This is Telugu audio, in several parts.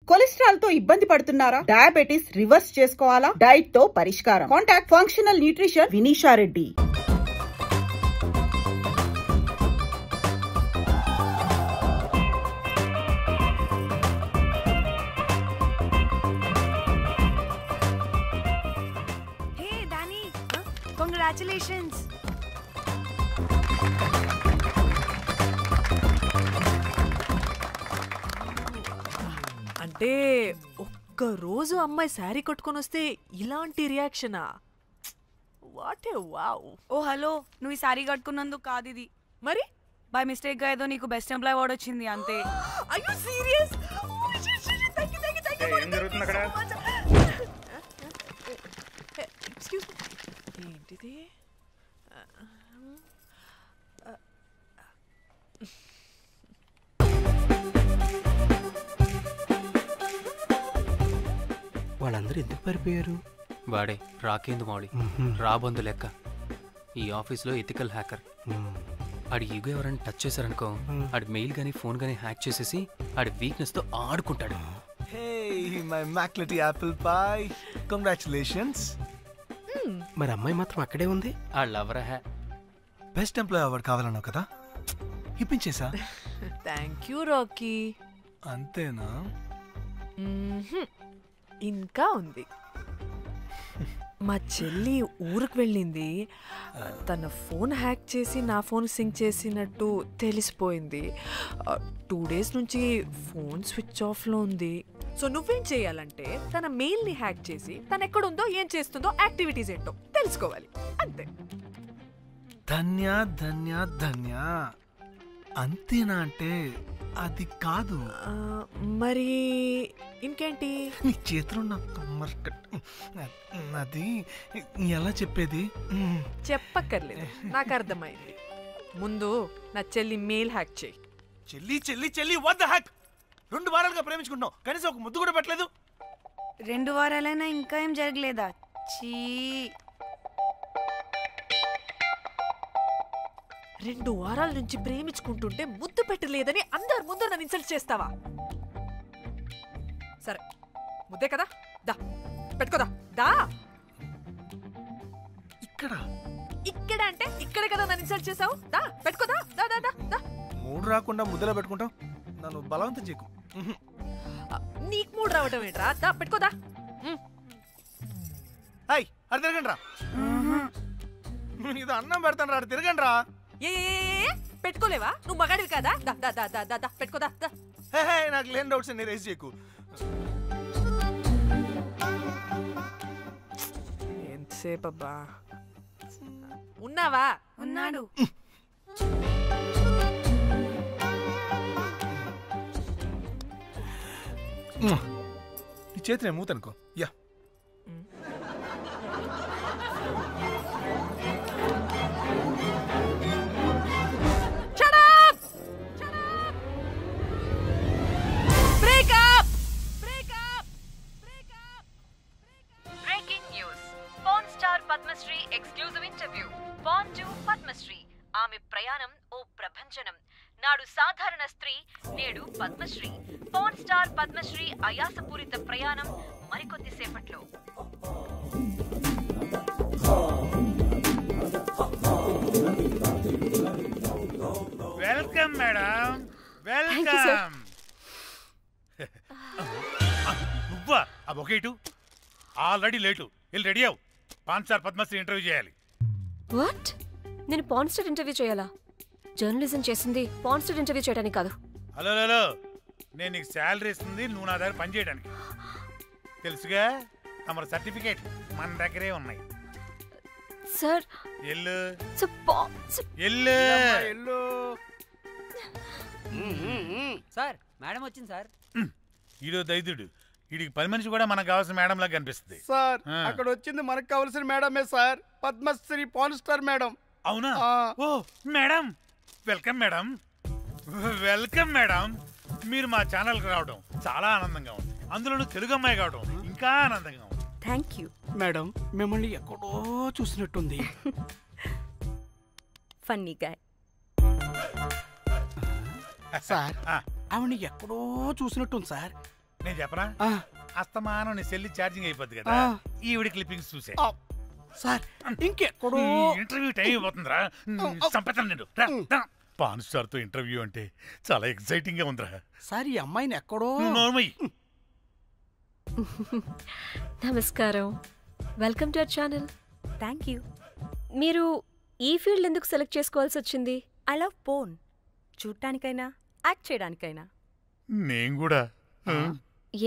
కొలెస్ట్రాల్ తో ఇబ్బంది పడుతున్నారా? డయాబెటిస్ రివర్స్ చేసుకోవాలా? డైట్ తో పరిష్కారం. Contact functional nutrition Vinisha Reddy. Hey Danny, congratulations. అంటే ఒక్క రోజు అమ్మాయి శారీ కట్టుకొని వస్తే ఇలాంటి రియాక్షనా? What a wow. ఓ హలో, నువ్వు ఈ సారీ కట్టుకున్నందుకు కాదు ఇది. మరి బై మిస్టేక్ గా ఏదో నీకు బెస్ట్ ఎంప్లాయ్ అవార్డ్ వచ్చింది అంతే. Are you serious? ఏం జరుగుతుంది అక్కడ? ఎక్స్క్యూజ్ మీ, ఏంటిది? వాళ్ళందరూ ఎందుకు పారిపోయారు? వాడే రాకేందు మౌళి, రాబందు లెక్క. ఈ ఆఫీస్లో ఎథికల్ హ్యాకర్. ఆడి ఈగో ఎవరైనా టచ్ చేశారనుకో, ఆడి మెయిల్ కానీ ఫోన్ కానీ హ్యాక్ చేసేసి ఆడి వీక్నెస్తో ఆడుకుంటాడు. Hey, my McLetty apple pie. Congratulations. మరి అమ్మాయి మాత్రం అక్కడే ఉంది. ఆ లవర్ హ్యా బెస్ట్ ఎంప్లాయ్ అవార్డ్ కావాలన్నావు కదా, ఇప్పించేసా. Thank you Rocky. అంతేనా? ఇంకా ఉంది. మా చెల్లి ఊరికి వెళ్ళింది. తన ఫోన్ హ్యాక్ చేసి నా ఫోన్ సింక్ చేసినట్టు తెలిసిపోయింది. 2 days నుంచి ఫోన్ స్విచ్ ఆఫ్లో ఉంది. సో నువ్వేం చేయాలంటే తన మెయిల్ని హ్యాక్ చేసి తను ఎక్కడుందో ఏం చేస్తుందో యాక్టివిటీస్ ఏంటో తెలుసుకోవాలి, అంతే. ధన్య ధన్య ధన్య. అంతేనా అంటే అది కాదు. మరి ఇంకేంటి? నీ చేతిలో అది ఎలా చెప్పేది? చెప్పక్కర్లేదు, నాకు అర్థమైంది. ముందు నా చెల్లి మెయిల్ హ్యాక్ చేయి. చెల్లి చెల్లి చెల్లి, వాట్ ద హ్యాక్? 2 వారాలుగా ప్రేమించుకుంటున్నావు, కనీసం ఒక ముద్దు కూడా పెట్టలేదు. 2 వారాలైనా ఇంకా ఏం జరగలేదా? చీ. 2 వారాల నుంచి ప్రేమించుకుంటుంటే ముద్దు పెట్టలేదని అందరు ముందు నన్ను ఇన్సల్ట్ చేస్తావా? సరే, ముద్దే కదా, దా పెట్టుకోదా. దా. ఇక్కడ ఇక్కడ అంటే ఇక్కడే కదా నన్ను ఇన్సల్ట్ చేసావు. దా పెట్టుకోదా. దా దా దా దా. మూడు రాకుండా ముద్దలో పెట్టుకుంటావు, నన్ను బలవంతం చేయకు. నీకు మూడు రావటం ఏంట్రా? దా పెట్టుకోదా. హాయ్, అది తిరగండి రా. ఇది అన్నం పెడతాను రా, తిరగండి రా. ఏ పెట్టుకోలేవా? నువ్వు మగాడివి కదా. దా దా దా దా దా పెట్టుకోదా. దా. హే, నాకు లేని డౌట్స్ అన్ని రేస్ చేయకు. ఎంతసేపు అబ్బా? ఉన్నావా? ఉన్నాడు. ఈ చేతిని మూతనుకో. Yeah, Padmashri exclusive interview. Pan to Padmashri. ఆమె ప్రయాణం ఓ ప్రభంజనం. నాడు సాధారణ స్త్రీ, నేడు పద్మశ్రీ. పాన్ స్టార్ పద్మశ్రీ అయాసపూరిత ప్రయాణం మరికొద్ది సేపట్లో. Welcome madam, welcome. నువ్వా? ఆ బొకే ఇటు. ఆల్రెడీ లేటు, వెళ్ళి రెడీ అవు. పాన్ స్టార్ పద్మశ్రీ ఇంటర్వ్యూ చేయాలి. వాట్? నేను పాన్ స్టార్ ఇంటర్వ్యూ చేయాలా? జర్నలిజం చేసింది పాన్ స్టార్ ఇంటర్వ్యూ చేయడానికి కాదు. హలో హలో, నేను నీకు శాలరీ ఇస్తుంది నువ్వు నా దగ్గర పని చేయడానికి. తెలుసుగా, తమ సర్టిఫికేట్ మన దగ్గరే ఉన్నాయి. సార్ ఎల్లు ఎల్లు. సార్ మేడం వచ్చింది సార్. ఈడో దైదుడు, వీడికి 10 మనిషి కూడా మనకు కావాల్సిన మేడం లాగా కనిపిస్తుంది. సార్ అక్కడ వచ్చింది మనకు కావాల్సిన మేడమే sir, Padmashri pan star madam. అవునా? ఓ madam, welcome madam, welcome madam. మీరు మా ఛానల్కి రావడం చాలా ఆనందంగా ఉంది. అందులోనూ తెలుగు అమ్మాయి కావడం ఇంకా ఆనందంగా ఉంది. Thank you madam. మిమ్మల్ని ఎక్కడో చూసినట్టుంది. Funny guy. సార్ ఆవిడ ఎక్కడో చూసినట్టుంది సార్. నేను చెప్పనా అస్తమానం నీ సెల్లి ఛార్జింగ్ అయిపోద్ది కదా ఈవిడ క్లిప్పింగ్స్ చూసే సార్ ఇంకెక్కడో ఇంటర్వ్యూ టైం అయిపోతుందిరా సంపేతాను నేను పాన్ స్టార్ తో ఇంటర్వ్యూ అంటే చాలా ఎక్సైటింగ్ గా ఉందిరా సార్ ఈ అమ్మాయిని ఎక్కడో నమస్కారం, welcome to our channel. Thank you. మీరు ఈ ఫీల్డ్ ఎందుకు సెలెక్ట్ చేసుకోవాల్సి వచ్చింది? I love porn. చూడటానికైనా యాక్ట్ చేయడానికైనా. నేను కూడా.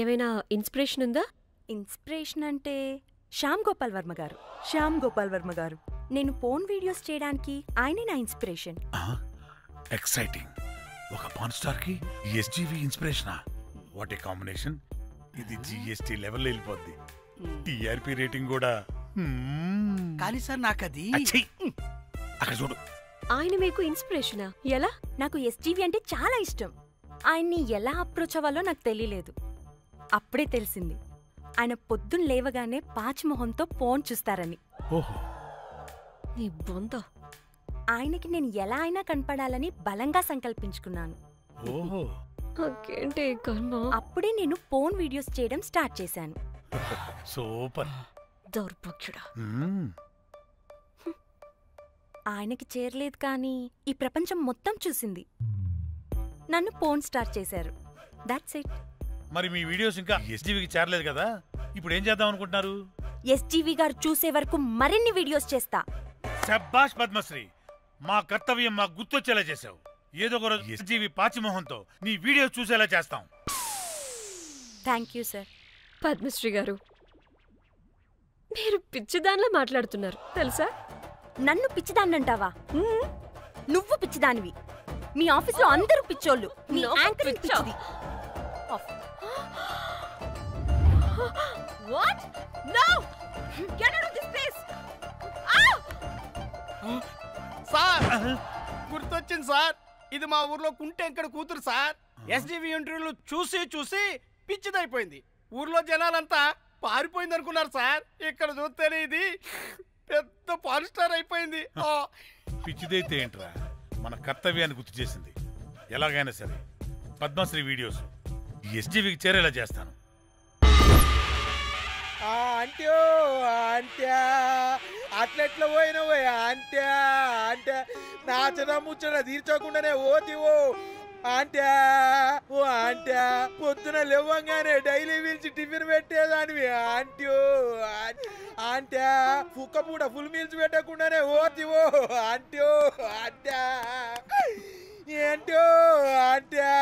ఏమైనా ఇన్స్పిరేషన్ ఉందా? ఇన్స్పిరేషన్ అంటే శ్యామ్ గోపాల్ వర్మ గారు. నేను పోన్ వీడియోస్ చేయడానికి ఆయనే నా ఇన్స్పిరేషన్. ఎక్సైటింగ్. ఒక పాన్ స్టార్ కి ఎస్జీవి ఇన్స్పిరేషనా? What a combination. ఇది జిఎస్టీ లెవెల్ వెళ్ళిపోద్ది. టిఆర్పి రేటింగ్ కూడా. కానీ సార్ నాకు అది అక్కడ చూడు. ఆయన మీకు ఇన్స్పిరేషనా? ఎలా? నాకు ఎస్జీవి అంటే చాలా ఇష్టం. ఆయన్ని ఎలా అప్రోచ్ అవ్వాలో నాకు తెలియలేదు. అప్పుడే తెలిసింది ఆయన పొద్దున్న లేవగానే పాచిమొహంతో ఫోన్ చూస్తారని. ఆయనకి నేను ఎలా అయినా కనపడాలని బలంగా సంకల్పించుకున్నాను. అప్పుడే నేను ఫోన్ వీడియోస్ చేయడం స్టార్ట్ చేశాను. సూపర్. దౌర్భాగ్యుడా. ఆయనకి చేరలేదు కానీ ఈ ప్రపంచం మొత్తం చూసింది. నన్ను ఫోన్ స్టార్ట్ చేశారు. That's it. మరి మీ వీడియోస్ ఇంకా ఎస్జీవికి చేరలేదు కదా, ఇప్పుడు ఏం చేద్దాం అనుకుంటున్నారు? ఎస్జీవి గారు చూసే వరకు మరిన్ని వీడియోస్ చేస్తా. శభాష్ పద్మశ్రీ, మా కర్తవ్యం మాకు గుర్తొచ్చేలా చేసావు. ఏదో ఒక రోజు ఎస్జీవి పాచిమోహంతో నీ వీడియోస్ చూసేలా చేస్తాం. Thank you sir. పద్మశ్రీ గారు, మీరు పిచ్చిదానిలా మాట్లాడుతున్నారు తెలుసా? నన్ను పిచ్చిదాన్నంటావా? నువ్వు పిచ్చిదానివి. మీ ఆఫీస్లో అందరూ పిచ్చోళ్ళు. మీ యాంకరింగ్ పిచ్చిది. What? No! Get out of this place! Sir గుర్తొచ్చింది సార్, ఇది మా ఊర్లో కుంటెంకడ కూతురు సార్. ఎస్జీవి ఇంటర్వ్యూలు చూసి చూసి పిచ్చిదైపోయింది. ఊర్లో జనాలంతా పారిపోయింది అనుకున్నారు సార్. ఇక్కడ చూస్తేనే ఇది పెద్ద పాన్ స్టార్ అయిపోయింది. పిచ్చిదైతే ఏంట్రా, మన కర్తవ్యాన్ని గుర్తు చేసింది. ఎలాగైనా సరే పద్మశ్రీ వీడియోస్ ఎస్జీవికి చేరేలా చేస్తాను. అంట్యో అంట్యా అట్లెట్లా పోయినవో అంట్యా అంటే నాచన ముచ్చట తీర్చకుండానే ఓతివో అంట్యా. ఓ అంట్యా పొద్దున లేవంగానే డైలీ పిలిచి టిఫిన్ పెట్టేదానివి అంట్యో అంట్యా. కుక్క పూట ఫుల్ మీల్స్ పెట్టకుండానే ఓతివో అంట్యో అంట్యా. ఏంటో అంట్యా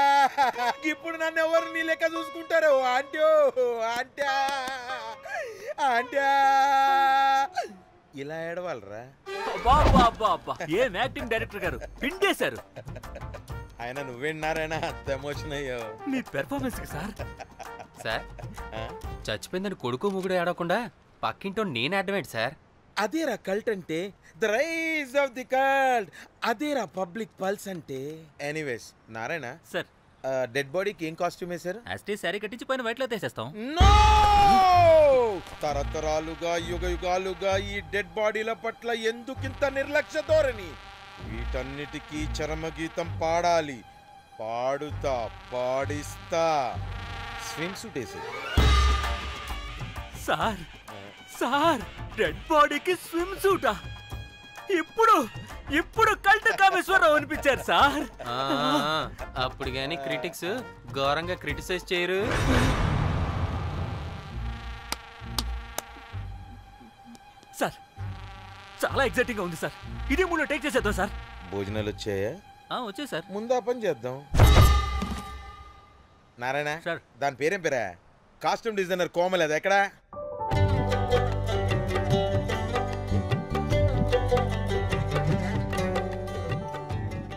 ఇప్పుడు నన్ను ఎవరు నీ లెక్క చూసుకుంటారు అంట్యో అంట్యా అంట్యా. ఇలా ఏడవాలరా? ఏం యాక్టింగ్ డైరెక్టర్ గారు పిండేశారు. ఆయన నువ్వేనారాయణ అంత ఎమోషన్ అయ్యో మీ పెర్ఫార్మెన్స్ సార్. సార్ చచ్చిపోయిందని కొడుకు ముగుడు ఏడకుండా పక్కింటో నేను అడ్డమేంటి సార్? అదేరా కల్ట్ అంటే, the rise of the cult. అదేరా పబ్లిక్ పల్స్ అంటే. ఎనీవేస్ నారాయణ సార్, డెడ్ బాడీకి ఏం కాస్ట్యూమ్ వేశారు? యాస్టీ సారీ కట్టించి పైన వైట్ లో తీసేస్తాం. నో! తరతరాలుగా యుగ యుగాలుగా ఈ డెడ్ బాడీల పట్ల ఎందుకింత నిర్లక్ష్య ధోరణి? వీటన్నిటికీ చరమగీతం పాడాలి. పాడుతా, పాడిస్తా. స్విమ్ సూట్ వేసి సార్. సార్ డెడ్ బాడీకి స్విమ్ సూటా? ఇప్పుడు కల్ట్ కామేశ్వరరావు అనిపించారు సార్. అప్పుడు గాని క్రిటిక్స్ ఘోరంగా క్రిటిసైజ్ చేయరు. సార్ చాలా ఎక్సైటింగ్ గా ఉంది సార్. ఇదే మూడు టేక్ చేసేద్దాం సార్. భోజనాలు వచ్చాయా? వచ్చాయి సార్. ముందు ఆ పని చేద్దాం. నారాయణ సార్, దాని పేరేం పేరా? Costume designer Komal. అది ఎక్కడా?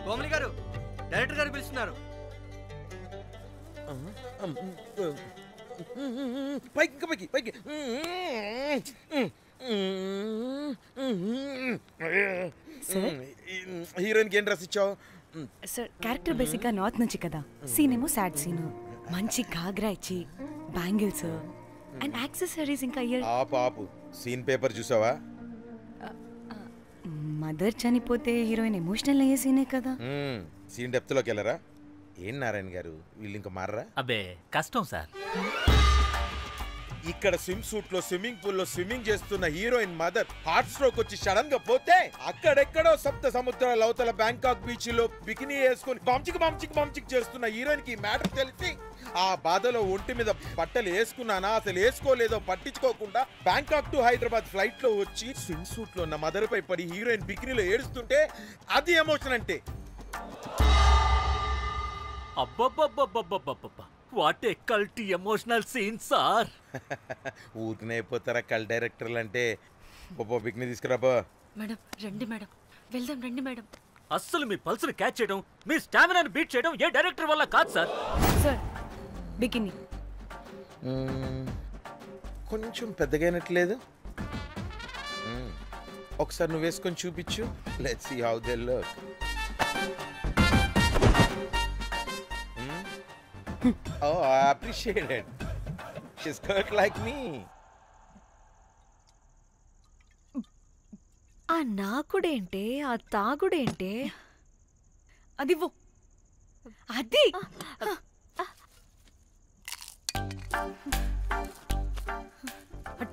కోమలి గారు, డైరెక్టర్ గారు పిలుస్తున్నారు. పైకి పైకి పైకి. హీరోయిన్కి ఏం డ్రెస్ ఇచ్చావు? సార్ క్యారెక్టర్ బేసిక్ గా నార్త్ నుంచి కదా, సీన్ ఏమో సాడ్ సీన్. మంచి ఘాగ్రా ఇచ్చి బ్యాంగిల్స్ అండ్ యాక్సెసరీస్ ఇంకా ఇయర్. ఆపు సీన్ పేపర్ చూసావా? మదర్ చనిపోతే హీరోయిన్ ఎమోషనల్ అయ్యే సీనే కదా. సీన్ డెప్త్ లోకి వెళ్ళరా? ఏం నారాయణ గారు వీళ్ళు ఇంకా మారరా? అబ్బే కష్టం సార్. ఇక్కడ స్విమ్ సూట్ లో స్విమ్మింగ్ పూల్ లో స్విమ్మింగ్ చేస్తున్న హీరోయిన్ మదర్ హార్ట్ స్ట్రోక్ వచ్చి సడన్ గా పోతే అక్కడెక్కడో సప్త సముద్రాల అవతల బ్యాంకాక్ బీచ్ లో బికినీ వేసుకుని బంచిక్ చేస్తున్న హీరోయిన్ కి మ్యాటర్ తెలిసి ఆ బాధలో ఒంటి మీద బట్టలు వేసుకున్నానా అసలు వేసుకోలేదో పట్టించుకోకుండా బ్యాంకాక్ టు హైదరాబాద్ ఫ్లైట్ లో వచ్చి స్విమ్ సూట్ లో ఉన్న మదర్ పై పడి హీరోయిన్ బికినీలో ఏడుస్తుంటే అది ఎమోషన్ అంటే. అబ్బబ్బబ్బబ్బబ్బబ్బబ్బా వాట్ ఏ కల్టీ ఎమోషనల్ సీన్ సార్. ఊరికనే అయిపోతారా కల్ డైరెక్టర్లు అంటే. బికినీ తీసుకురాబో. మేడం రండి మేడం, వెళ్దాం రండి మేడం. అస్సలు మీ పల్స్ని క్యాచ్ చేయడం, మీ స్టామినాని బీట్ చేయడం ఏ డైరెక్టర్ వల్ల కాదు సార్. సార్ బికినీ కొంచెం పెద్దగైనట్లేదు. ఒకసారి నువ్వు వేసుకొని చూపించు. Let's see how they look. Oh, I appreciate it. She's cut like me. ఆ నాకుడేంటే, ఆ తాగుడేంటే? అది అది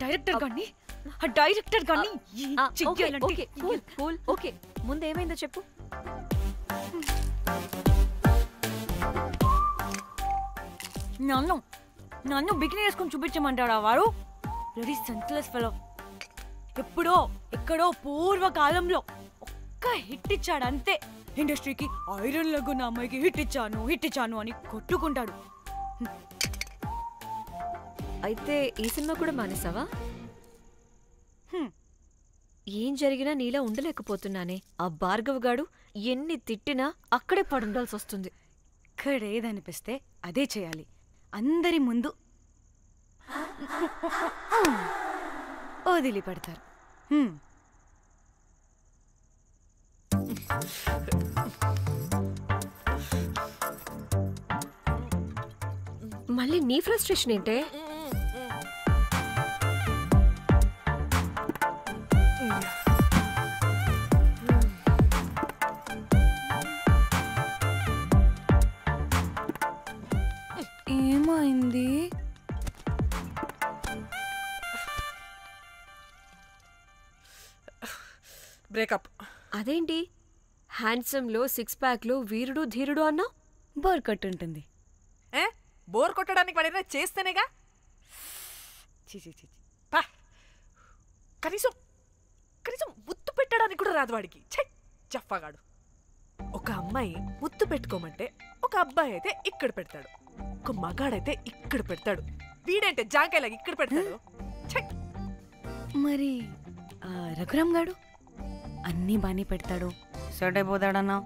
డైరెక్టర్ గాని ఓకే ముందేమైందో చెప్పు. నన్ను బికినీ వేసుకొని చూపించమంటాడా వాడు? Very senseless fellow. ఎప్పుడో ఎక్కడో పూర్వకాలంలో ఒక్క హిట్ ఇచ్చాడు అంతే. ఇండస్ట్రీకి ఐరన్ లెగ్ అమ్మాయికి హిట్ ఇచ్చాను అని కొట్టుకుంటాడు. అయితే ఈ సినిమా కూడా మానేసావా? ఏం జరిగినా నీలా ఉండలేకపోతున్నానే. ఆ భార్గవ్ గాడు ఎన్ని తిట్టినా అక్కడే పడుండాల్సి వస్తుంది. ఇక్కడేదనిపిస్తే అదే చేయాలి. అందరి ముందు వదిలిపెడతారు. మళ్ళీ నీ ఫ్రస్ట్రేషన్ ఏంటే? ఏమైంది? బ్రేకప్. అదేంటి హ్యాండ్సమ్ లో సిక్స్ ప్యాక్ లో వీరుడు ధీరుడు అన్నా? బోర్ కట్టుంటుంది. బోర్ కొట్టడానికి పడినా చేస్తేనేగా. కనీసం కనీసం ముద్దు పెట్టడానికి కూడా రాదు వాడికి. చెప్పగాడు. ఒక అమ్మాయి ముద్దు పెట్టుకోమంటే ఒక అబ్బాయి అయితే ఇక్కడ పెడతాడు, ఒక మగాడైతే ఇక్కడ పెడతాడు. వీడంటే జాంకాయలాగా ఇక్కడ పెడతాడు. మరి రఘురామ్ గాడు అన్నీ బానే పెడతాడు, సెట్ అయిపోతాడన్నా.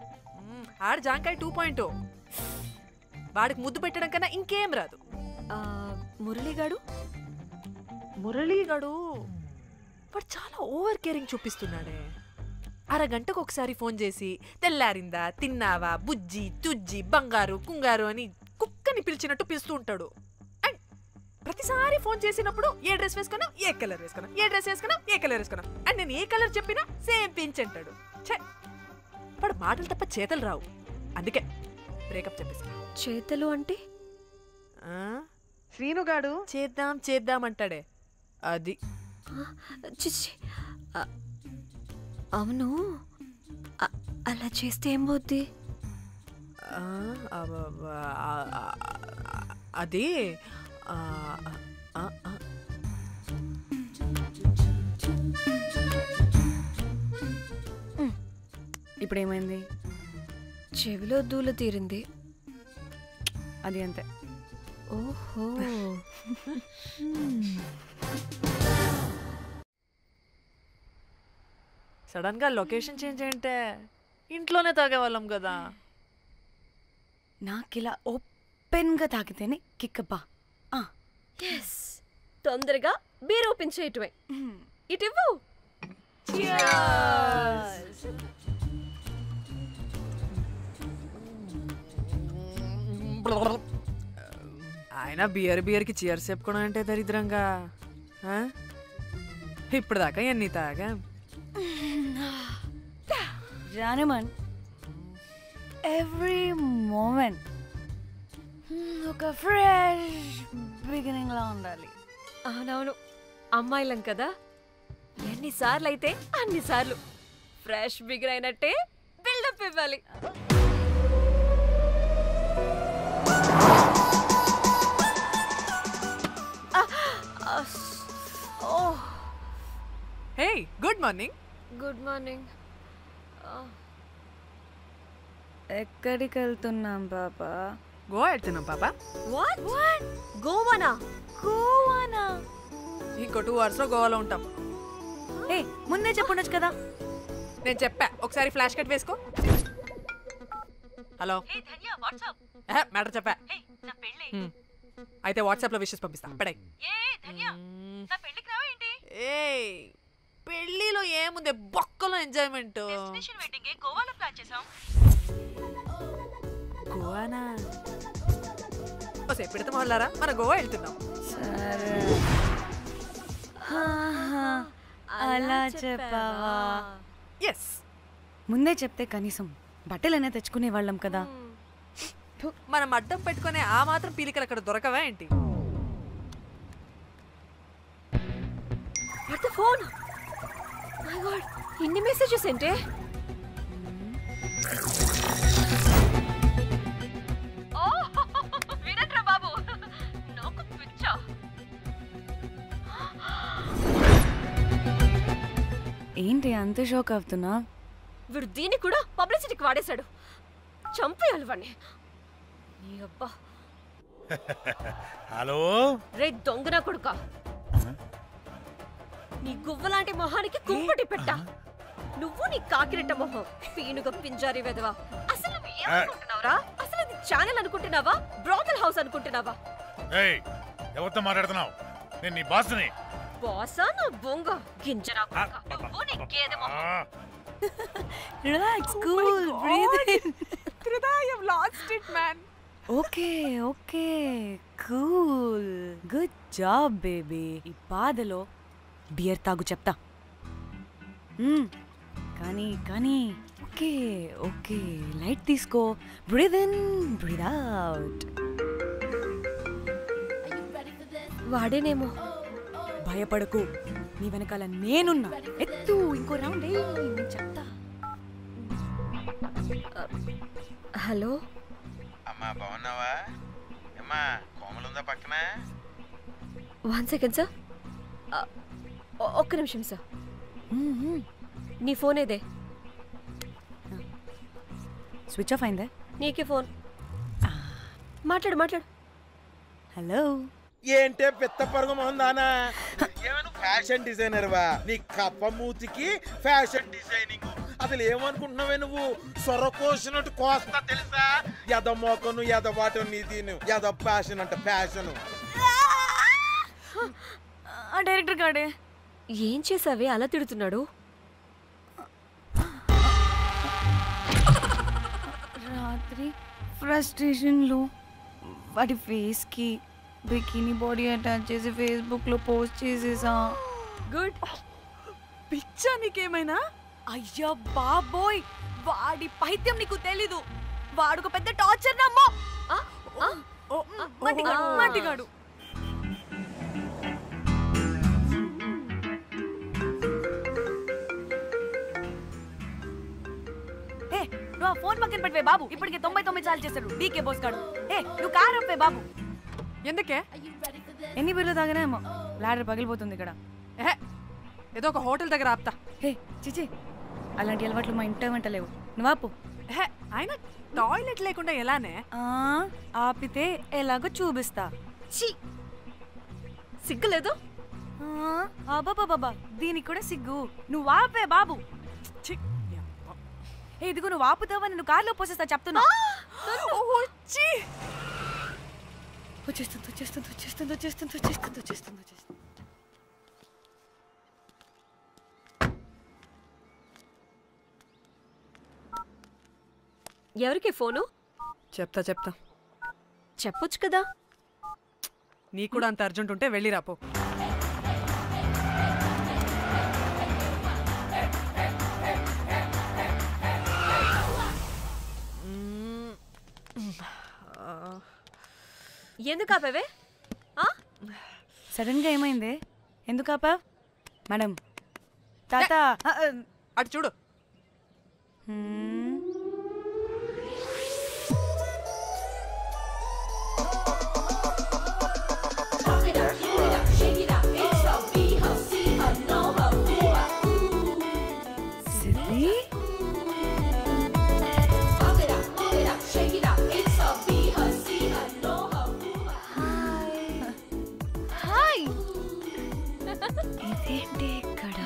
ఆడు జాంకాయ 2.0. వాడికి ముద్దు పెట్టడం కన్నా ఇంకేం రాదు. మురళీగాడు వాడు చాలా ఓవర్ కేరింగ్ చూపిస్తున్నాడే. అరగంటకు ఒకసారి ఫోన్ చేసి తెల్లారిందా, తిన్నావా, బుజ్జి, తుజ్జి, బంగారు, కుంగారు అని కుక్కని పిలిచినట్టు పిలుస్తూ ఉంటాడు. అండ్ ప్రతిసారి ఫోన్ చేసినప్పుడు ఏ డ్రెస్ వేసుకున్నా, ఏ కలర్ వేసుకున్నా, ఏ డ్రెస్ వేసుకున్నా, ఏ కలర్ వేసుకున్నా అండ్ నేను ఏ కలర్ చెప్పినా సేమ్ పించ్ అంటాడు. వాడు మాటలు తప్ప చేతలు రావు. అందుకే బ్రేకప్ చెప్పేసి. చేతలు అంటే శ్రీనుగాడు చేద్దాం అంటాడే అది. అవును, అలా చేస్తే ఏం పోద్ది? అది ఇప్పుడేమైంది? చెవిలో దూల తీరింది. అది అంతే. ఓహో. సడన్ గా లొకేషన్ చేంజ్ అంటే ఇంట్లోనే తాగేవాళ్ళం కదా. నాకిలా ఓపెన్ గా తాగితేనే కిక్కబ్బా. తొందరగా బీర్ ఓపెన్ చేయటమే. ఇటివ్వు. ఆయన బియర్కి చియర్స్ చెప్పుకోవడం అంటే దరిద్రంగా. ఇప్పుడు దాకా ఎన్ని తాగా జానమన్, ఎవ్రీ మూమెంట్ ఒక ఫ్రెష్ బిగినింగ్ లా ఉండాలి. అవునవును, అమ్మాయిలం కదా, ఎన్నిసార్లు అయితే అన్నిసార్లు ఫ్రెష్ బిగిన్ అయినట్టే బిల్డప్ ఇవ్వాలి. హే, గుడ్ మార్నింగ్. Good morning. ఎక్కడికి వెళ్తున్నాం పాపా? గోవా వెళ్తున్నాం పాపా. వాట్? గోవానా? గోవానా? ఇంకో 2 hours లో గోవాలో ఉంటాం. ఏ ముందే చెప్పుండొచ్చు కదా. నేను చెప్పా, ఒకసారి ఫ్లాష్ కట్ వేసుకో. హలో, మ్యాటర్ చెప్పా. అయితే వాట్సాప్ లో విషెస్ పంపిస్తా. పడాయి. ఏ పెళ్లిలో ఏముంది, బొక్కలో ఎంజాయ్మెంట్. గోవానా? ఓసే పెడతాం వాళ్ళారా, మన గోవా వెళ్తున్నాం. సరే, అలా చెప్పావా? ఎస్, ముందే చెప్తే కనీసం బట్టలైనా తెచ్చుకునే వాళ్ళం కదా. మనం అడ్డం పెట్టుకునే ఆ మాత్రం పీలికలు అక్కడ దొరకవా ఏంటి? ఫోన్. మై గాడ్, ఇన్ని మెసేజెస్ ఏంటే? వినట్రా బాబు, నాకు పిచ్చా. ఏంటి అంత షాక్ అవుతున్నా? వీడు దీన్ని కూడా పబ్లిసిటీకి వాడేశాడు. చంపేయాలి వాడిని. నీ అబ్బా. హలో రే దొంగనా కొడుక, నీ గువ్వలాంటి మొహానికి కుంపటి పెట్ట. నువ్వు నీ కాకిరెట్ట మొహం, పీనుగ పింజారి వెదవా. అసలు నువ్వు ఏమనుకుంటున్నావురా? అసలు ఇది ఛానల్ అనుకుంటున్నావా, బ్రోకల్ హౌస్ అనుకుంటున్నావా? ఏయ్, ఎవరితో మాట్లాడుతున్నావు? నేను నీ బాస్ని. బాసా నా బొంగ గింజరా కొడుక, నువ్వు నీ గేదె మొహం. Relax, cool, breathe in. Trida, you've lost it, man. Okay okay, cool, good job baby. ఈ బాధలో బియర్ తాగు చెప్తా. కానీ కానీ ఓకే ఓకే, లైట్ తీసుకో. Breathe in, breathe out. వాడేనేమో. భయపడకు, నీ వెనకాల నేనున్నా. ఎత్తు, ఇంకో రౌండ్ నేను చెప్తా. హలో అమ్మా, బాగున్నావా? అమ్మా, కోమలుందా పక్కన? 1 second సార్, ఒక్క నిమిషం సార్. నీ ఫోన్ ఏదే? స్విచ్ ఆఫ్ అయిందే. నీకే ఫోన్. మాట్లాడు మాట్లాడు. హలో. ఏంటే పెద్ద పరుగు మొహందానా? ఏమను ఫ్యాషన్ డిజైనర్ వా? నీ కప్ప మూతికి ఫ్యాషన్ డిజైనింగ్. అసలు ఏమనుకుంటున్నావే నువ్వు? సొర కోసినట్టు కోస్తా తెలుసా? ఎద మోకను, ఎద వాటను, నీదిను ఎద ఫ్యాషన్ అంట, ఫ్యాషన్. డైరెక్టర్ గాడే ఏం చేసావే అలా తిడుతున్నాడు? రాత్రి ఫ్రస్ట్రేషన్లో వాడి ఫేస్కి బికినీ బాడీ అటాచ్ చేసి ఫేస్బుక్లో పోస్ట్ చేసేసా. గుడ్. పిచ్చా నీకేమైనా? అయ్యా బాబోయ్, వాడి పైత్యం నీకు తెలీదు. వాడుకు పెద్ద టార్చర్ నమ్మో. మట్టిగాడు. నువ్వు ఆ ఫోన్ పక్కన పెట్టవే బాబు. ఇప్పటికే 99 సార్లు చేశాడు డీకే బోస్ గాడు. నువ్వు కారు అప్పే బాబు. ఎందుకే? ఎన్ని బిర్లు తాగినామో లాడర్ పగిలిపోతుంది ఇక్కడ. ఏదో ఒక హోటల్ దగ్గర ఆపుతా. చిచి, అలాంటి అలవాట్లు మా ఇంట వెంట లేవు. నువ్వు ఆపు. ఆయన టాయిలెట్ లేకుండా ఎలానే? ఆపితే ఎలాగో చూపిస్తా. సిగ్గులేదు? బాబా, దీనికి కూడా సిగ్గు. నువ్వు ఆపే బాబు. ఇదిగో నువ్వు ఆపుతావని నువ్వు కార్లో పోసేస్తా చెప్తున్నా. వచ్చేస్తుంది. ఎవరికి ఫోను? చెప్తా చెప్పొచ్చు కదా. నీ కూడా అంత అర్జెంట్ ఉంటే వెళ్ళి రాపో. ఎందుకు ఆపేవే? సడన్ గా ఏమైంది? ఎందుకు ఆపా? మేడం తాత అటు చూడు. ఇదేంటి ఇక్కడ?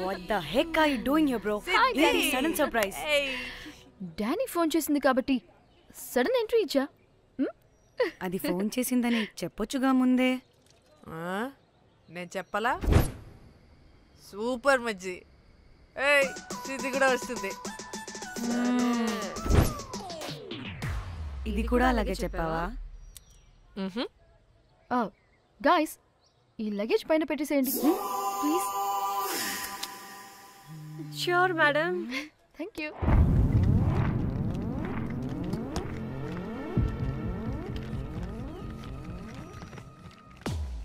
What the heck are you doing here, bro? This is sudden surprise. Danny phone చేసింది కాబట్టి సడన్ ఎంట్రీ ఇచ్చా. అది ఫోన్ చేసిందని చెప్పొచ్చుగా ముందే. నేను చెప్పలా? సూపర్ మజ్జి. ఏయ్ ఇది కూడా వస్తుంది. ఇది కూడా అలాగే చెప్పావా? గాయ్స్ ఈ లగేజ్ పైన పెట్టేసేయండి please. Sure madam. Thank you.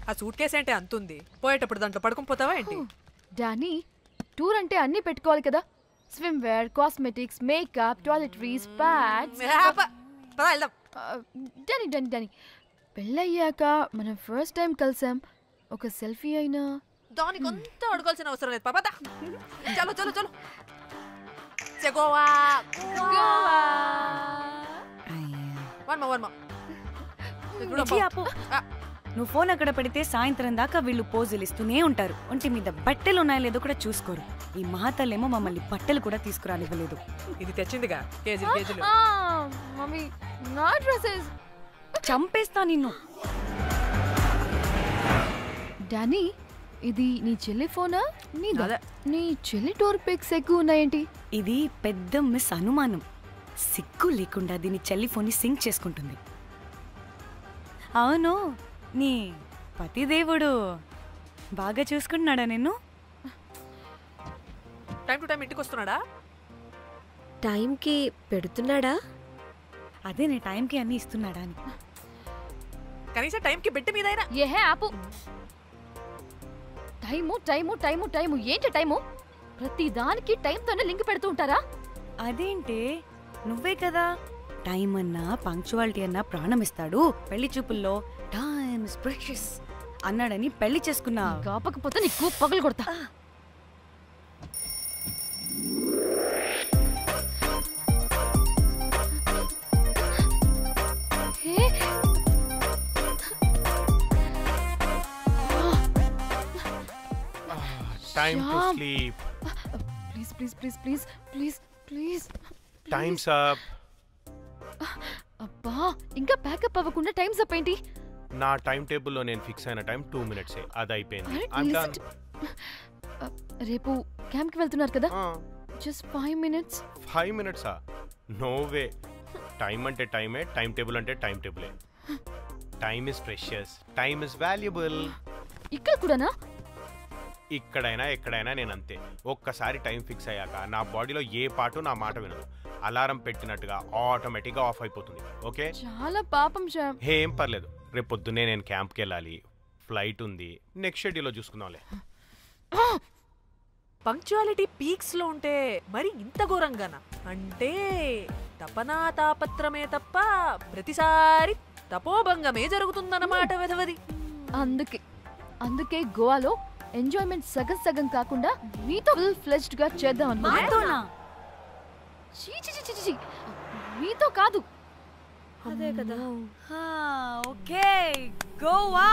ఆ సూట్ కేసు అంటే అంతుంది, పోయేటప్పుడు దాంట్లో పడుకుని పోతావా ఏంటి? డానీ టూర్ అంటే అన్నీ పెట్టుకోవాలి కదా. Swimwear, cosmetics, makeup, toiletries, pads. Danny Danny Danny పెళ్ళయ్యాక మనం ఫస్ట్ టైం కలిసాం. ఒక సెల్ఫీ అయినా దానికి అంతా అడగాల్సిన అవసరం లేదు. పాపా చలో చలో చలో. గోవా నువ్వు ఫోన్ అక్కడ పెడితే సాయంత్రం దాకా వీళ్ళు పోజులు ఇస్తూనే ఉంటారు. ఒంటి మీద బట్టలు ఉన్నాయో లేదో కూడా చూసుకోరు. ఈ మహాతల్లేమో మమ్మల్ని బట్టలు కూడా తీసుకురానివ్వలేదు. ఇది తెచ్చిందిగా కేజీలు కేజీలు. మమ్మీ నా డ్రెస్సెస్ చంపేస్తా నిన్ను. డానీ ఇది నీ చెల్లి ఫోనా? నీ చెల్లి టూర్ పిక్స్ ఎక్కువ ఉన్నాయేంటి? ఇది పెద్ద మిస్ అనుమానం. సిగ్గు లేకుండా దీని చెల్లి ఫోన్ని సింక్ చేసుకుంటుంది. అవును, నీ పతిదేవుడు బాగా చూసుకుంటున్నాడా నిన్ను? టైం టు టైం ఇంటికి వస్తున్నాడా? టైంకి పెడుతున్నాడా? అదే నీ టైంకి అన్ని ఇస్తున్నాడా అని. కనీసం టైంకి బెడ్ మీద అయినా. ఏహే ఆపు. టైము టైము టైము టైము ఏంటి టైము? ప్రతి దానికి టైంతోనే లింక్ పెడుతూ ఉంటారా? అదేంటి, నువ్వే కదా టైం అన్నా పంక్చువాలిటీ అన్నా ప్రాణం ఇస్తాడు, పెళ్లి చూపుల్లో టైమ్ ఇస్ ప్రెషియస్ అన్నాడని పెళ్లి చేసుకున్నా. కాపకపోతే నీకు పగలు కొడతా. Time to sleep. Please, please, please, please, please, please. Time's up. అబ్బా ఇంకా ప్యాకప్ అవ్వకుండా టైమ్స్ అప్ ఏంటి? నా టైం టేబుల్ లో నేను ఫిక్స్ అయిన టైం 2 minutes అది అయిపోయింది. రేపు క్యాంప్ కి వెళ్తున్నారు కదా? Just 5 minutes. 5 minutes no way. Time అంటే టైమే, టైం టేబుల్ అంటే టైం టేబులే. Time is precious, time is valuable. ఇక్కడ కూడానా? ఇక్కడైనా ఎక్కడైనా నేను అంతే. ఒక్కసారి టైం ఫిక్స్ అయ్యాక నా బాడీలో ఏ పాటు నా మాట వినదు. అలారం పెట్టినట్టుగా ఆటోమేటిక్గా ఆఫ్ అయిపోతుంది. ఓకే, చాలా పాపం శ్యామ్. ఏం పర్లేదు, రేపు పొద్దున్నే నేను క్యాంప్కి వెళ్ళాలి, ఫ్లైట్ ఉంది, నెక్స్ట్ షెడ్యూల్లో చూసుకుందాంలే. పంక్చువాలిటీ పీక్స్ లో ఉంటే మరి ఇంత ఘోరంగానా? అంటే తపనా తాపత్రమే తప్ప ప్రతిసారి తపోభంగమే జరుగుతుందన్నమాట వెధవది. అందుకే గోవాలో ఎంజాయ్మెంట్ సగం సగం కాకుండా మీతో ఫుల్ ఫ్లెజ్డ్ గా చేద్దాం అనుకున్నా. మీతో కాదు. అదే కదా. ఓకే, గోవా.